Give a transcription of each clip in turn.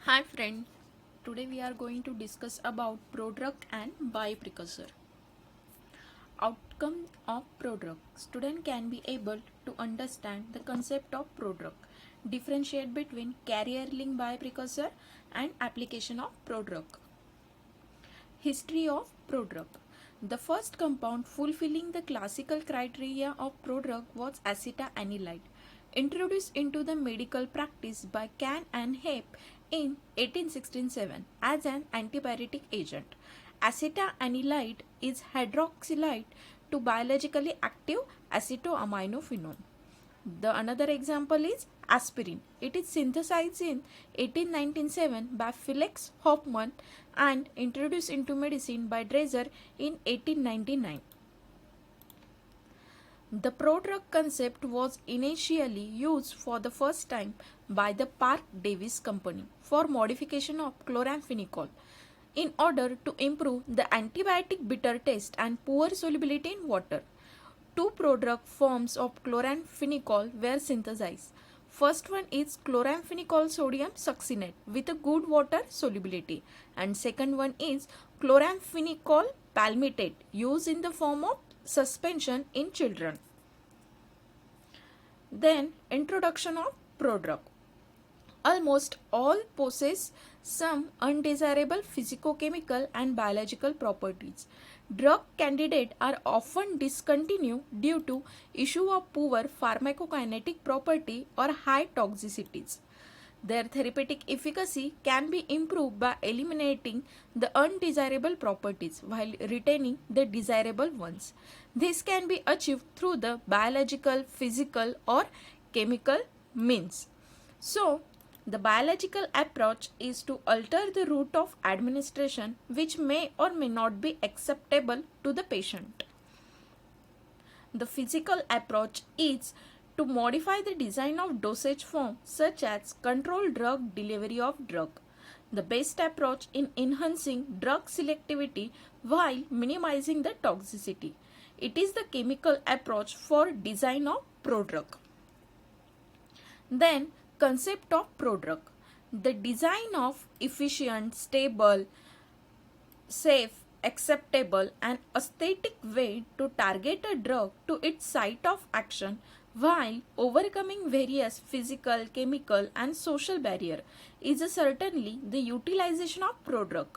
Hi friend, today we are going to discuss about prodrug and bioprecursor. Outcome of prodrug. Student can be able to understand the concept of prodrug, differentiate between carrier link bioprecursor and application of prodrug. History of prodrug. The first compound fulfilling the classical criteria of prodrug was acetoanilide, introduced into the medical practice by Can and Hepp in 1867 as an antibiotic agent. Acetoanilide is hydroxylide to biologically active acetoaminophenone. The another example is aspirin. It is synthesized in 1897 by Felix Hoffmann and introduced into medicine by Dreser in 1899. The prodrug concept was initially used for the first time by the Park Davis Company for modification of chloramphenicol in order to improve the antibiotic bitter taste and poor solubility in water. Two prodrug forms of chloramphenicol were synthesized. First one is chloramphenicol sodium succinate with a good water solubility, and second one is chloramphenicol palmitate used in the form of suspension in children. Then introduction of prodrug. Almost all possess some undesirable physicochemical and biological properties. Drug candidates are often discontinued due to issue of poor pharmacokinetic property or high toxicities. Their therapeutic efficacy can be improved by eliminating the undesirable properties while retaining the desirable ones. This can be achieved through the biological, physical, or chemical means. So, the biological approach is to alter the route of administration, which may or may not be acceptable to the patient. The physical approach is to modify the design of dosage form such as controlled drug delivery of drug. The best approach in enhancing drug selectivity while minimizing the toxicity. It is the chemical approach for design of prodrug. Then concept of prodrug. The design of efficient, stable, safe, acceptable and aesthetic way to target a drug to its site of action while overcoming various physical, chemical and social barrier is certainly the utilization of prodrug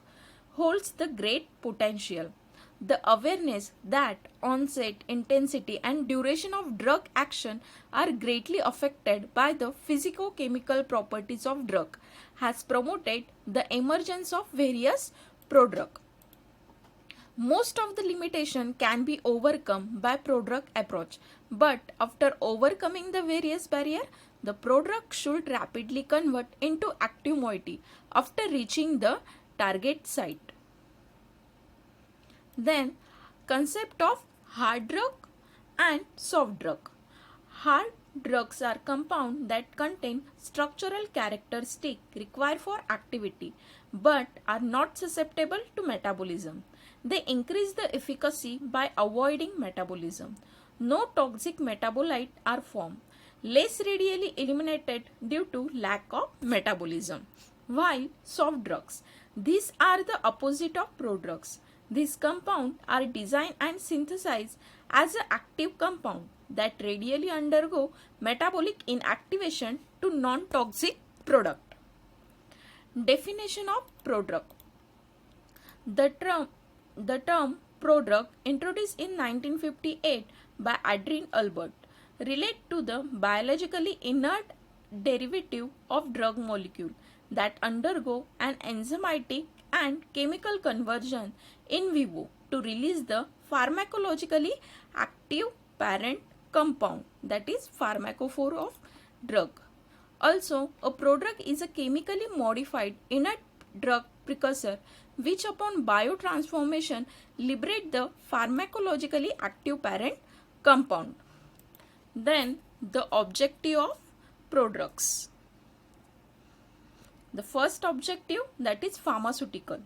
holds the great potential. The awareness that onset, intensity and duration of drug action are greatly affected by the physico-chemical properties of drug has promoted the emergence of various prodrug. Most of the limitation can be overcome by prodrug approach, but after overcoming the various barrier, the prodrug should rapidly convert into active moiety after reaching the target site. Then concept of hard drug and soft drug. Hard drugs are compounds that contain structural characteristics required for activity but are not susceptible to metabolism. They increase the efficacy by avoiding metabolism. No toxic metabolites are formed, less readily eliminated due to lack of metabolism. While soft drugs, these are the opposite of prodrugs. These compounds are designed and synthesized as an active compound that readily undergo metabolic inactivation to non-toxic product. Definition of prodrug. The term prodrug, introduced in 1958 by Adrien Albert, relate to the biologically inert derivative of drug molecule that undergo an enzymatic and chemical conversion in vivo to release the pharmacologically active parent compound, that is pharmacophore of drug. Also, a prodrug is a chemically modified inert drug precursor which upon biotransformation liberate the pharmacologically active parent compound. Then the objective of prodrugs. The first objective, that is pharmaceutical,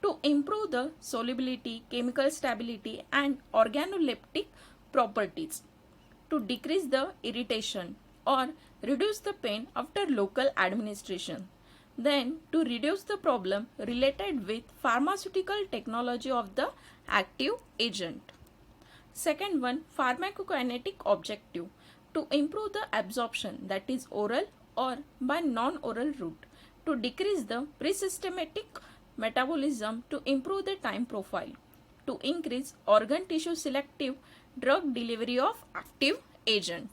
to improve the solubility, chemical stability and organoleptic properties, to decrease the irritation or reduce the pain after local administration. Then to reduce the problem related with pharmaceutical technology of the active agent. Second one, pharmacokinetic objective, to improve the absorption, that is oral or by non-oral route, to decrease the pre-systematic metabolism, to improve the time profile, to increase organ tissue selective drug delivery of active agent.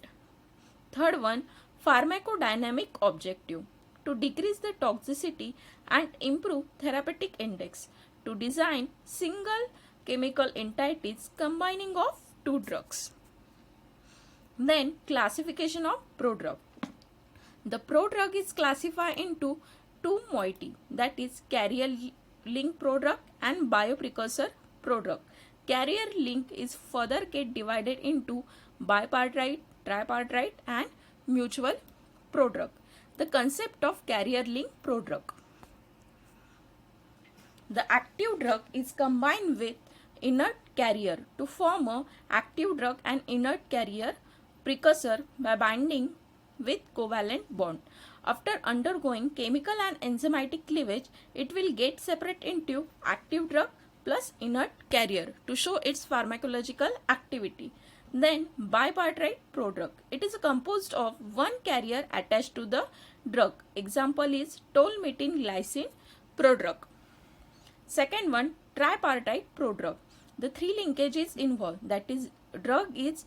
Third one, pharmacodynamic objective, to decrease the toxicity and improve therapeutic index, to design single chemical entities combining of two drugs. Then classification of prodrug. The prodrug is classified into two moiety, that is carrier link prodrug and bioprecursor prodrug. Carrier link is further get divided into bipartite, tripartite and mutual prodrug. The concept of carrier link prodrug. The active drug is combined with inert carrier to form a active drug and inert carrier precursor by binding with covalent bond. After undergoing chemical and enzymatic cleavage, it will get separate into active drug plus inert carrier to show its pharmacological activity. Then bipartite prodrug. It is composed of one carrier attached to the drug. Example is tolmetin glycine prodrug. Second one, tripartite prodrug. The three linkages involved, that is drug is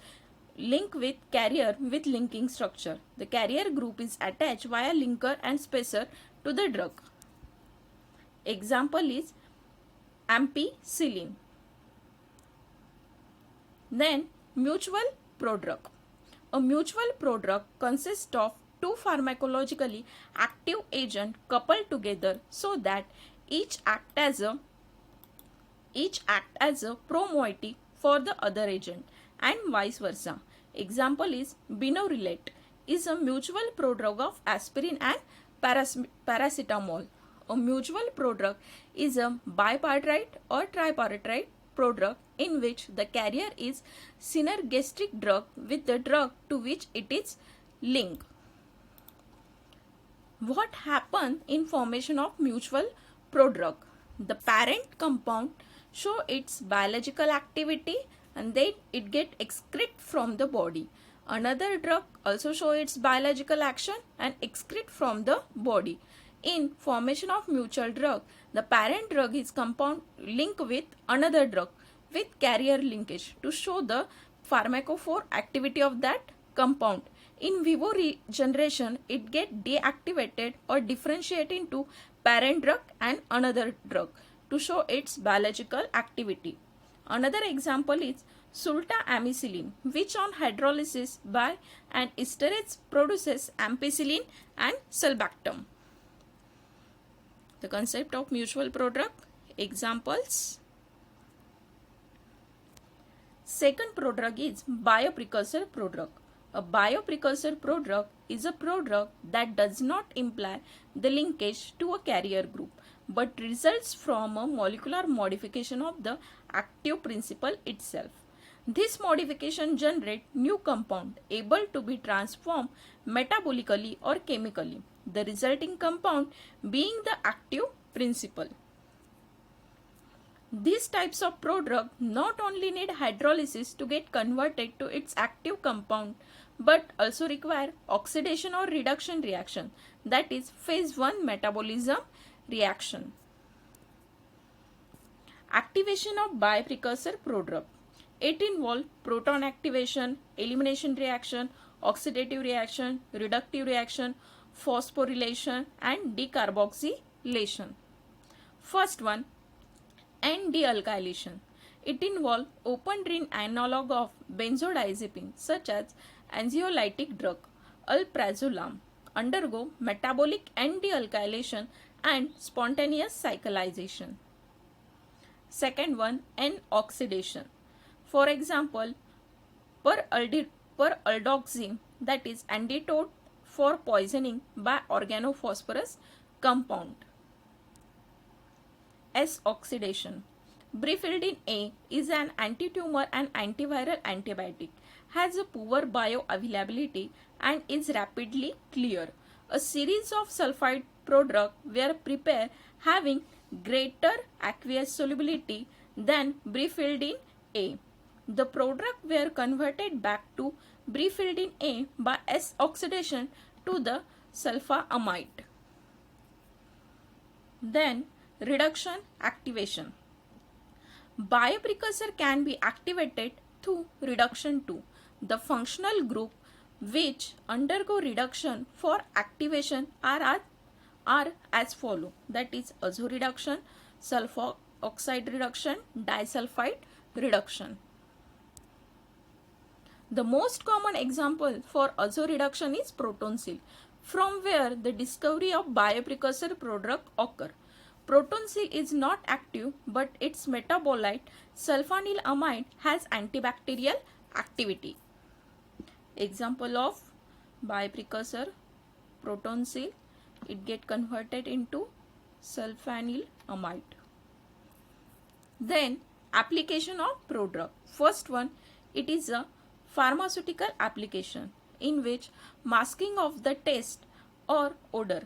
linked with carrier with linking structure. The carrier group is attached via linker and spacer to the drug. Example is ampicillin. Then mutual prodrug. A mutual prodrug consists of two pharmacologically active agents coupled together so that each act as a pro-moiety for the other agent and vice versa. Example is binorelate is a mutual prodrug of aspirin and paracetamol. A mutual prodrug is a bipartite or tripartite prodrug in which the carrier is synergistic drug with the drug to which it is linked. What happens in formation of mutual prodrug? The parent compound show its biological activity and then it get excrete from the body. Another drug also show its biological action and excrete from the body. In formation of mutual drug, the parent drug is compound linked with another drug with carrier linkage to show the pharmacophore activity of that compound. In vivo regeneration, it get deactivated or differentiated into parent drug and another drug to show its biological activity. Another example is sultamicillin, which on hydrolysis by an esterase produces ampicillin and sulbactam. The concept of mutual prodrug. Examples. Second prodrug is bioprecursor prodrug. A bioprecursor prodrug is a prodrug that does not imply the linkage to a carrier group but results from a molecular modification of the active principle itself. This modification generates new compound able to be transformed metabolically or chemically, the resulting compound being the active principle. These types of prodrug not only need hydrolysis to get converted to its active compound but also require oxidation or reduction reaction, that is phase 1 metabolism reaction. Activation of bioprecursor prodrug. It involves proton activation, elimination reaction, oxidative reaction, reductive reaction, phosphorylation and decarboxylation. First one, N-dealkylation. It involves open ring analog of benzodiazepine such as anxiolytic drug alprazolam undergo metabolic N-dealkylation and spontaneous cyclization. Second one, N-oxidation. For example, aldoxime, that is antidote for poisoning by organophosphorus compound. S-oxidation. Brifidin A is an anti-tumor and antiviral antibiotic, has a poor bioavailability and is rapidly clear. A series of sulfide product were prepared having greater aqueous solubility than brifidin A. The product were converted back to brifidin A by S oxidation to the sulfamide. Then reduction activation. Bioprecursor can be activated through reduction too. The functional group which undergo reduction for activation are as follow, that is azo reduction, sulfur oxide reduction, disulfide reduction. The most common example for azo reduction is protonsil, from where the discovery of bioprecursor product occur. Protonsil is not active, but its metabolite sulfanylamide has antibacterial activity. Example of bioprecursor protonsil, it get converted into sulfanylamide. Then application of prodrug. First one, it is a pharmaceutical application in which masking of the taste or odor.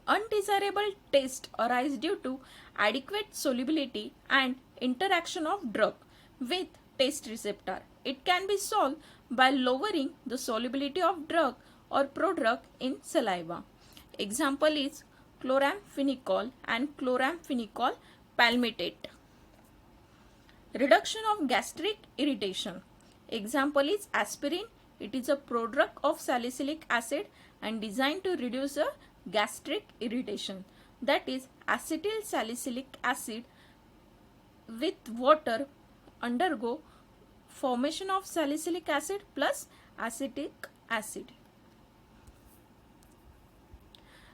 Undesirable taste arise due to adequate solubility and interaction of drug with taste receptor. It can be solved by lowering the solubility of drug or prodrug in saliva. Example is chloramphenicol and chloramphenicol palmitate. Reduction of gastric irritation. Example is aspirin. It is a prodrug of salicylic acid and designed to reduce the gastric irritation. That is acetyl salicylic acid with water undergo formation of salicylic acid plus acetic acid.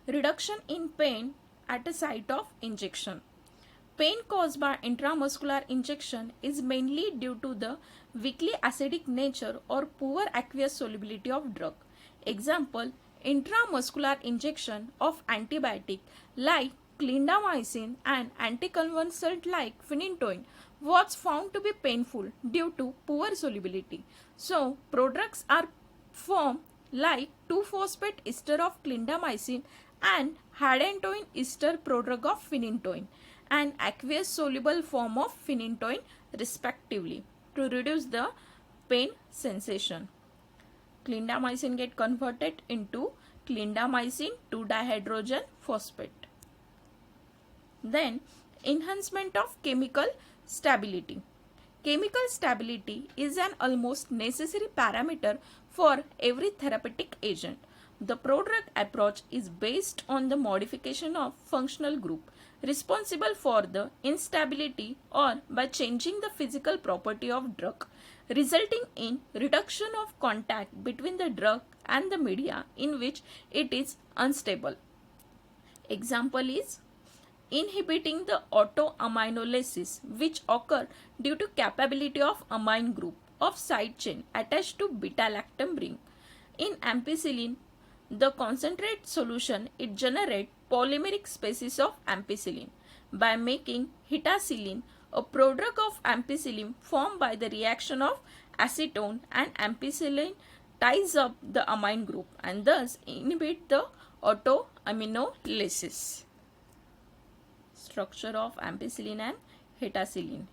Reduction in pain at a site of injection. Pain caused by intramuscular injection is mainly due to the weakly acidic nature or poor aqueous solubility of drug. Example, intramuscular injection of antibiotic like clindamycin and anticonvulsant like phenytoin was found to be painful due to poor solubility. So, prodrugs are formed like 2-phosphate ester of clindamycin and hydantoin ester prodrug of phenytoin and aqueous soluble form of phenytoin respectively to reduce the pain sensation. Clindamycin get converted into clindamycin 2-dihydrogen phosphate. Then enhancement of chemical stability. Chemical stability is an almost necessary parameter for every therapeutic agent. The prodrug approach is based on the modification of functional group responsible for the instability or by changing the physical property of drug, resulting in reduction of contact between the drug and the media in which it is unstable. Example is inhibiting the autoaminolysis which occur due to capability of amine group of side chain attached to beta-lactam ring. In ampicillin, the concentrate solution it generates polymeric species of ampicillin. By making hitacillin, a prodrug of ampicillin formed by the reaction of acetone and ampicillin ties up the amine group and thus inhibit the autoaminolysis. Structure of ampicillin and hitacillin.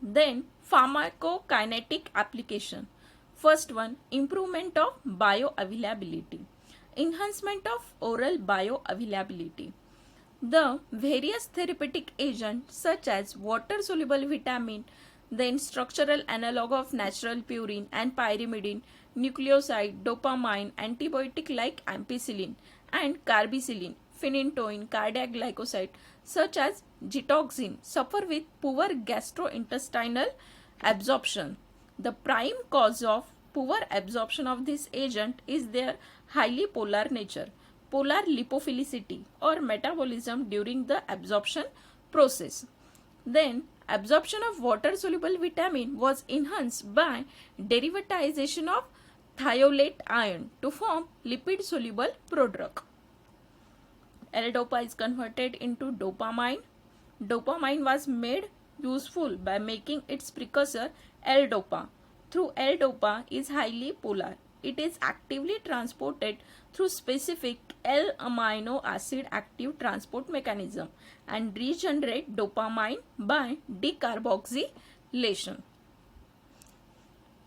Then pharmacokinetic application. First one, improvement of bioavailability. Enhancement of oral bioavailability. The various therapeutic agents such as water-soluble vitamin, then structural analog of natural purine and pyrimidine, nucleoside, dopamine, antibiotic like ampicillin and carbicillin, phenytoin, cardiac glycoside such as gitoxin suffer with poor gastrointestinal absorption. The prime cause of poor absorption of this agent is their highly polar nature, polar lipophilicity or metabolism during the absorption process. Then absorption of water-soluble vitamin was enhanced by derivatization of thiolate ion to form lipid-soluble prodrug. L-dopa is converted into dopamine. Dopamine was made useful by making its precursor L-dopa. Through L-dopa is highly polar. it is actively transported through specific L-amino acid active transport mechanism and regenerate dopamine by decarboxylation.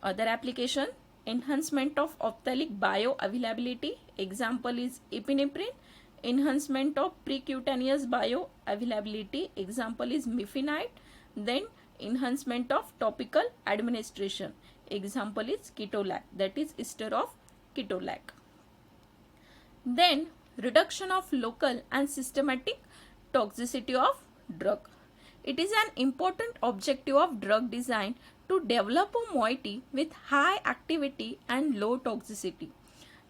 Other application, enhancement of ophthalmic bioavailability. Example is epinephrine. Enhancement of precutaneous bioavailability. Example is mifenide. Then enhancement of topical administration. Example is ketorolac, that is ester of ketorolac. Then reduction of local and systematic toxicity of drug. It is an important objective of drug design to develop a moiety with high activity and low toxicity.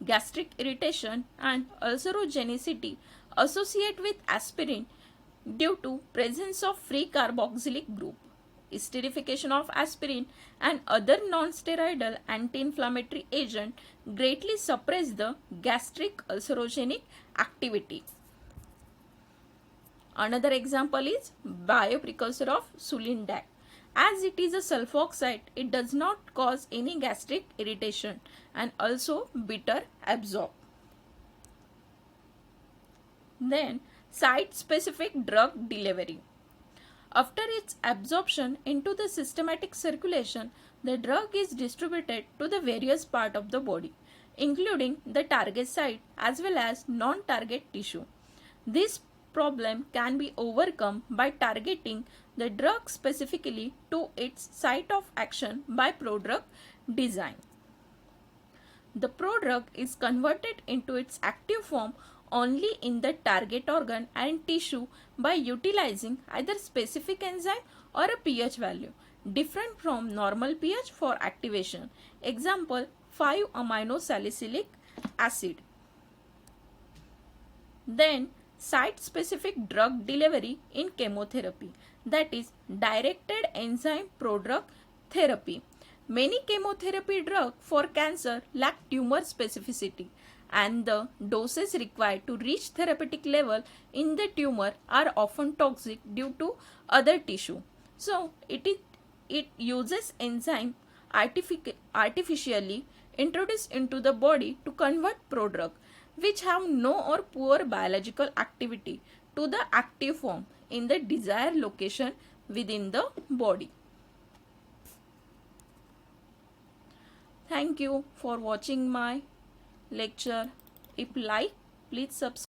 Gastric irritation and ulcerogenicity associate with aspirin due to presence of free carboxylic group. Esterification of aspirin and other non-steroidal anti-inflammatory agent greatly suppress the gastric ulcerogenic activity. Another example is bioprecursor of sulindac. As it is a sulfoxide, it does not cause any gastric irritation and also bitter absorb. Then site-specific drug delivery. After its absorption into the systematic circulation, the drug is distributed to the various parts of the body, including the target site as well as non-target tissue. This problem can be overcome by targeting the drug specifically to its site of action by prodrug design. The prodrug is converted into its active form only in the target organ and tissue by utilizing either specific enzyme or a pH value different from normal pH for activation. Example 5-amino-salicylic acid. Then site-specific drug delivery in chemotherapy, that is directed enzyme prodrug therapy. Many chemotherapy drugs for cancer lack tumor specificity, and the doses required to reach therapeutic level in the tumor are often toxic due to other tissue. So it uses enzyme artificially introduced into the body to convert prodrug which have no or poor biological activity to the active form in the desired location within the body. Thank you for watching my lecture. If like, please subscribe.